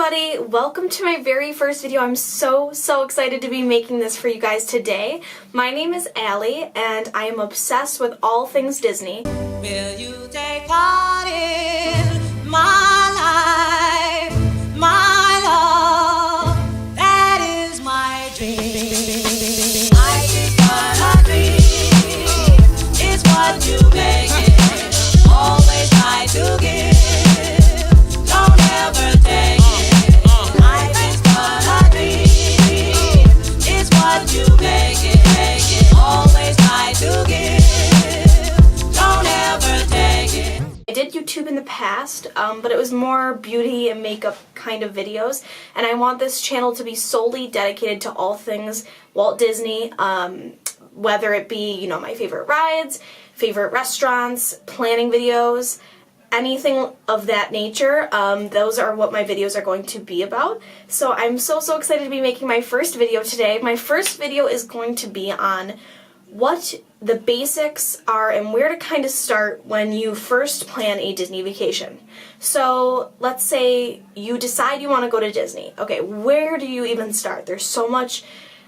everybody, welcome to my very first video. I'm so excited to be making this for you guys today. My name is Allie and I am obsessed with all things Disney. Will you take part in my life, my love? That is my dream. Life is but a dream. It's what you make it. Always try to give. Don't ever take it. Life is but a dream. It's what you make it. Always try to give. Don't ever take it. I did YouTube in the past, but it was more beauty and makeup kind of videos, and I want this channel to be solely dedicated to all things Walt Disney, whether it be, my favorite rides, favorite restaurants, planning videos, anything of that nature. Those are what my videos are going to be about. So I'm so excited to be making my first video today. My first video is going to be on what the basics are and where to kind of start when you first plan a Disney vacation. So let's say you decide you want to go to Disney. Okay, where do you even start? There's so much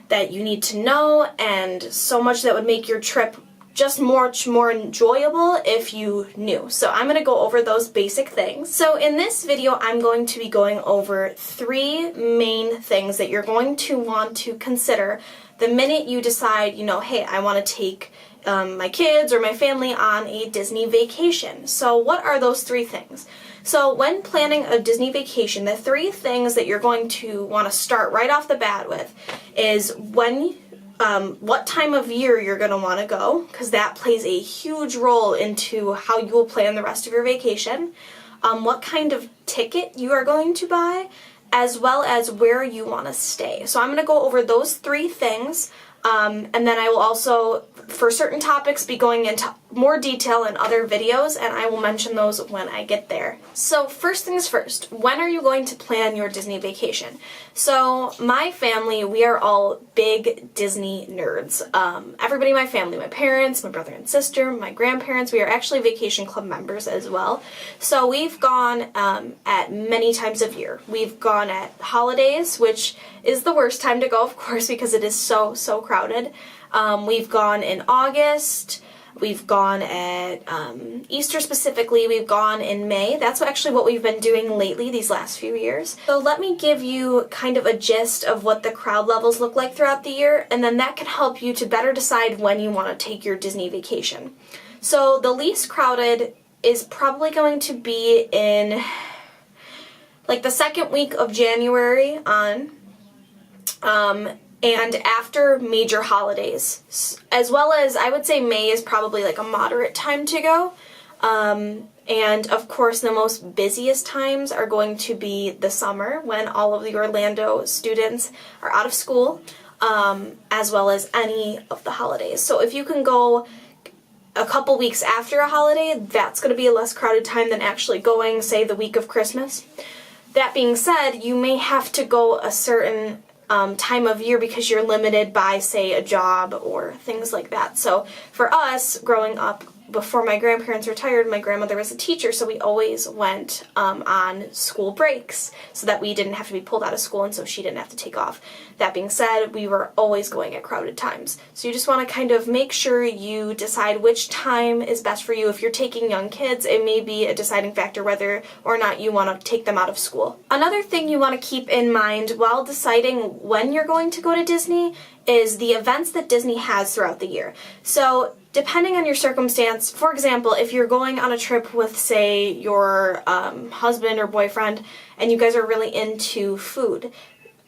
that you need to know and so much that would make your trip just much more enjoyable if you knew. So I'm going to go over those basic things. So in this video, I'm going to be going over 3 main things that you're going to want to consider the minute you decide, hey, I want to take my kids or my family on a Disney vacation. So what are those 3 things? So when planning a Disney vacation, the 3 things that you're going to want to start right off the bat with is what time of year you're going to want to go, because that plays a huge role into how you will plan the rest of your vacation, what kind of ticket you are going to buy, as well as where you want to stay. So I'm going to go over those 3 things, and then I will also, for certain topics, be going into more detail in other videos, and I will mention those when I get there. So first things first, when are you going to plan your Disney vacation? So my family, we are all big Disney nerds. Everybody in my family, my parents, my brother and sister, my grandparents, we are actually vacation club members as well. So we've gone at many times of year. We've gone at holidays, which is the worst time to go, of course, because it is so crowded. We've gone in August. We've gone at Easter specifically. We've gone in May. That's actually what we've been doing lately these last few years. So let me give you kind of a gist of what the crowd levels look like throughout the year, and then that can help you to better decide when you want to take your Disney vacation. So the least crowded is probably going to be in like the second week of January on. And after major holidays, as well as I would say May is probably like a moderate time to go. And of course the most busiest times are going to be the summer when all of the Orlando students are out of school, as well as any of the holidays. So if you can go a couple weeks after a holiday, that's going to be a less crowded time than actually going, say, the week of Christmas. That being said, you may have to go a certain time of year because you're limited by, say, a job or things like that. So for us, growing up, before my grandparents retired, my grandmother was a teacher, so we always went on school breaks so that we didn't have to be pulled out of school and so she didn't have to take off. That being said, we were always going at crowded times. So you just want to kind of make sure you decide which time is best for you. If you're taking young kids, it may be a deciding factor whether or not you want to take them out of school. Another thing you want to keep in mind while deciding when you're going to go to Disney is the events that Disney has throughout the year. So depending on your circumstance, for example, if you're going on a trip with, say, your husband or boyfriend and you guys are really into food,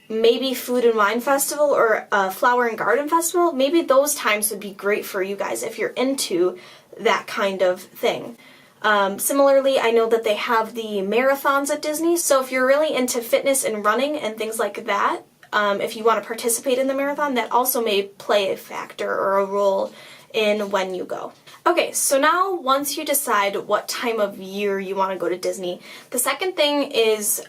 maybe Food and Wine Festival or Flower and Garden Festival, maybe those times would be great for you guys if you're into that kind of thing. Similarly, I know that they have the marathons at Disney, so if you're really into fitness and running and things like that, if you want to participate in the marathon, that also may play a factor or a role in when you go. Okay, so now once you decide what time of year you want to go to Disney, the second thing is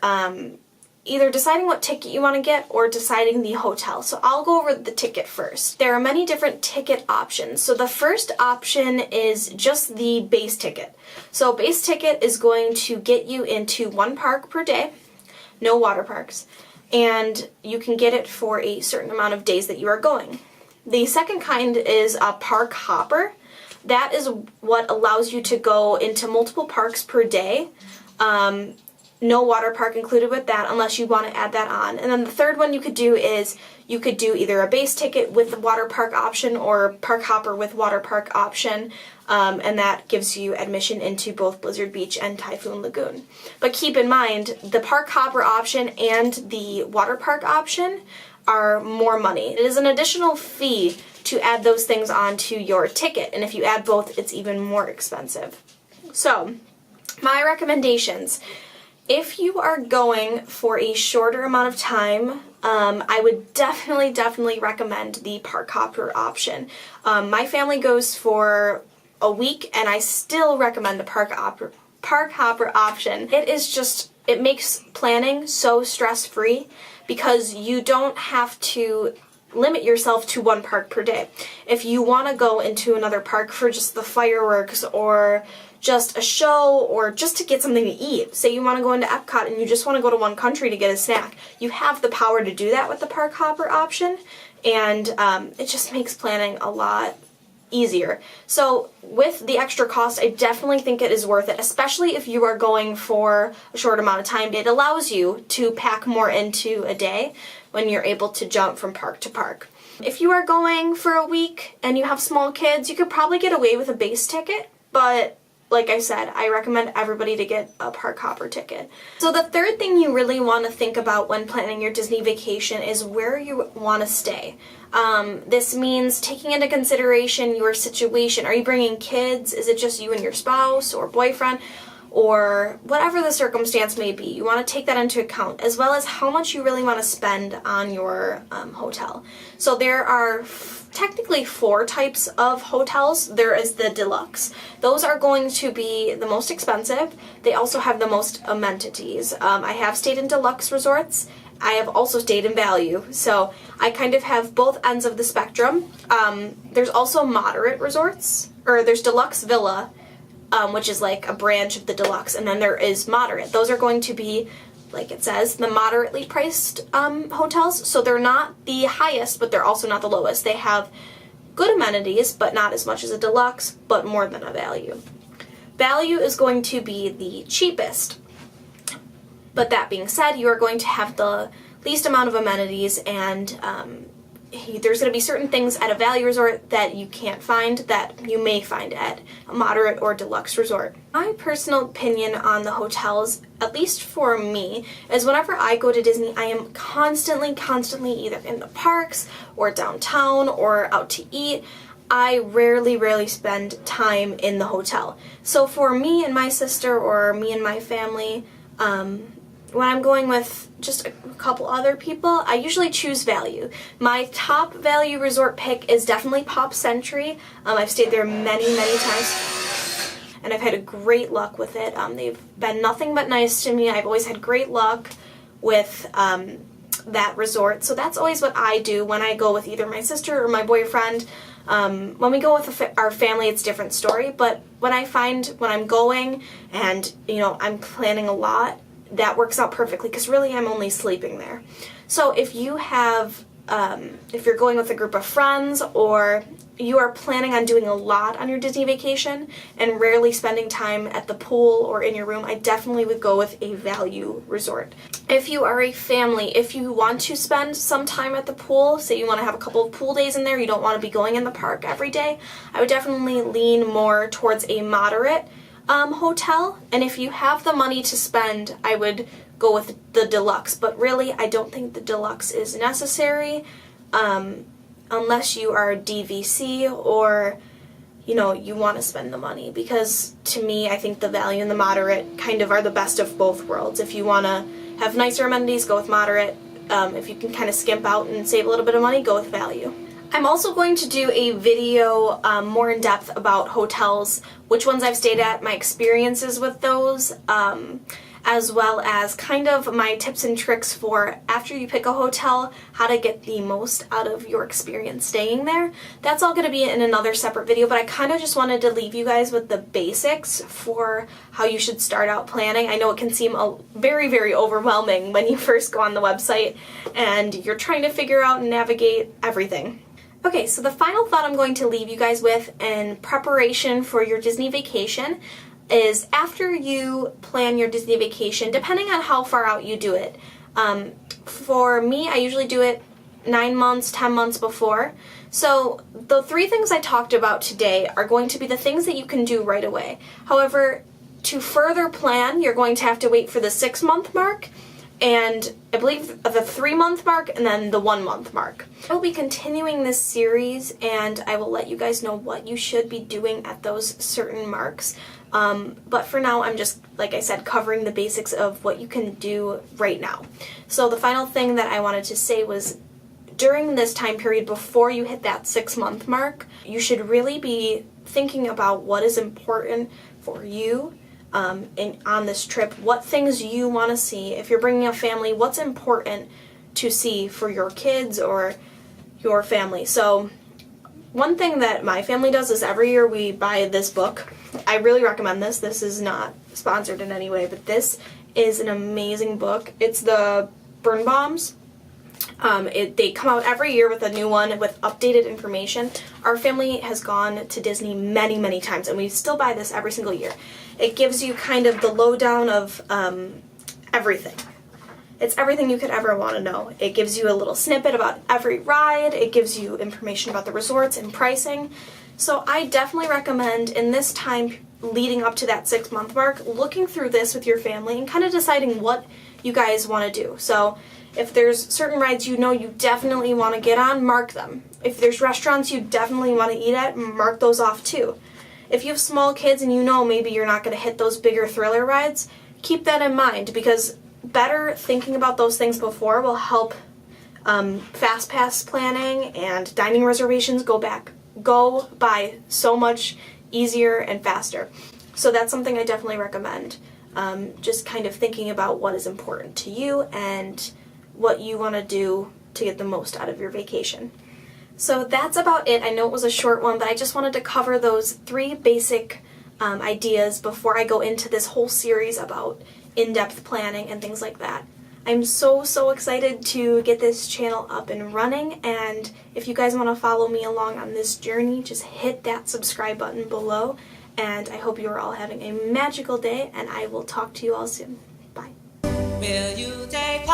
either deciding what ticket you want to get or deciding the hotel. So I'll go over the ticket first. There are many different ticket options. So the first option is just the base ticket. So base ticket is going to get you into one park per day. no water parks, and you can get it for a certain amount of days that you are going. The second kind is a park hopper. That is what allows you to go into multiple parks per day. No water park included with that unless you want to add that on. And then the third one you could do is you could do either a base ticket with the water park option or park hopper with water park option, and that gives you admission into both Blizzard Beach and Typhoon Lagoon. But keep in mind, the park hopper option and the water park option are more money. It is an additional fee to add those things onto your ticket, and if you add both, it's even more expensive. So, my recommendations. If you are going for a shorter amount of time, I would definitely recommend the park hopper option. My family goes for a week, and I still recommend the park hopper option. It makes planning so stress-free because you don't have to limit yourself to one park per day. If you want to go into another park for just the fireworks or just a show or just to get something to eat, say you want to go into Epcot and you just want to go to one country to get a snack, you have the power to do that with the park hopper option, and it just makes planning a lot easier. So with the extra cost, I definitely think it is worth it, especially if you are going for a short amount of time. It allows you to pack more into a day when you're able to jump from park to park. If you are going for a week and you have small kids, you could probably get away with a base ticket, but like I said, I recommend everybody to get a park hopper ticket. So the third thing you really want to think about when planning your Disney vacation is where you want to stay. This means taking into consideration your situation. Are you bringing kids? Is it just you and your spouse or boyfriend? Or whatever the circumstance may be, you want to take that into account, as well as how much you really want to spend on your hotel. So there are technically 4 types of hotels. There is the deluxe. Those are going to be the most expensive. They also have the most amenities. I have stayed in deluxe resorts. I have also stayed in value. So I kind of have both ends of the spectrum. There's also moderate resorts, or there's deluxe villa, which is like a branch of the deluxe, and then there is moderate. Those are going to be, like it says, the moderately priced hotels. So they're not the highest, but they're also not the lowest. They have good amenities, but not as much as a deluxe, but more than a value. Value is going to be the cheapest. But that being said, you are going to have the least amount of amenities, and there's going to be certain things at a value resort that you can't find that you may find at a moderate or deluxe resort. My personal opinion on the hotels, at least for me, is whenever I go to Disney, I am constantly either in the parks or downtown or out to eat. I rarely spend time in the hotel. So for me and my sister, or me and my family, when I'm going with just a couple other people, I usually choose value. My top value resort pick is definitely Pop Century. I've stayed there many times, and I've had a great luck with it. They've been nothing but nice to me. I've always had great luck with that resort. So that's always what I do when I go with either my sister or my boyfriend. When we go with our family, it's a different story. But when I find when I'm going and, I'm planning a lot, that works out perfectly because really I'm only sleeping there. So if you have, if you're going with a group of friends, or you are planning on doing a lot on your Disney vacation and rarely spending time at the pool or in your room, I definitely would go with a value resort. If you are a family, if you want to spend some time at the pool, say you want to have a couple of pool days in there, you don't want to be going in the park every day, I would definitely lean more towards a moderate hotel. And if you have the money to spend, I would go with the deluxe, but really I don't think the deluxe is necessary unless you are DVC or you want to spend the money, because to me I think the value and the moderate kind of are the best of both worlds. If you want to have nicer amenities, go with moderate. If you can kind of skimp out and save a little bit of money, go with value. I'm also going to do a video more in depth about hotels, which ones I've stayed at, my experiences with those, as well as kind of my tips and tricks for after you pick a hotel, how to get the most out of your experience staying there. That's all going to be in another separate video, but I kind of just wanted to leave you guys with the basics for how you should start out planning. I know it can seem very, very overwhelming when you first go on the website and you're trying to figure out and navigate everything. Okay, so the final thought I'm going to leave you guys with in preparation for your Disney vacation is after you plan your Disney vacation, depending on how far out you do it. For me, I usually do it 9 months, 10 months before. So the 3 things I talked about today are going to be the things that you can do right away. However, to further plan, you're going to have to wait for the 6-month mark, and I believe the 3-month mark, and then the 1-month mark. I will be continuing this series, and I will let you guys know what you should be doing at those certain marks. But for now, I'm just, like I said, covering the basics of what you can do right now. So the final thing that I wanted to say was, during this time period before you hit that 6-month mark, you should really be thinking about what is important for you on this trip, what things you want to see. If you're bringing a family, what's important to see for your kids or your family. So one thing that my family does is every year we buy this book. I really recommend this. This is not sponsored in any way, but this is an amazing book. It's the Birnbaums. They come out every year with a new one with updated information. Our family has gone to Disney many, many times, and we still buy this every single year. It gives you kind of the lowdown of everything. It's everything you could ever want to know. It gives you a little snippet about every ride. It gives you information about the resorts and pricing. So I definitely recommend, in this time leading up to that 6-month mark, looking through this with your family and kind of deciding what you guys want to do. So if there's certain rides you know you definitely want to get on, mark them. If there's restaurants you definitely want to eat at, mark those off too. If you have small kids and you know maybe you're not going to hit those bigger thriller rides, keep that in mind, because better thinking about those things before will help fast pass planning and dining reservations go by so much easier and faster. So that's something I definitely recommend. Just kind of thinking about what is important to you and what you want to do to get the most out of your vacation. So that's about it. I know it was a short one, but I just wanted to cover those 3 basic ideas before I go into this whole series about in-depth planning and things like that. I'm so excited to get this channel up and running, and if you guys want to follow me along on this journey, just hit that subscribe button below, and I hope you are all having a magical day, and I will talk to you all soon. Bye. Will you take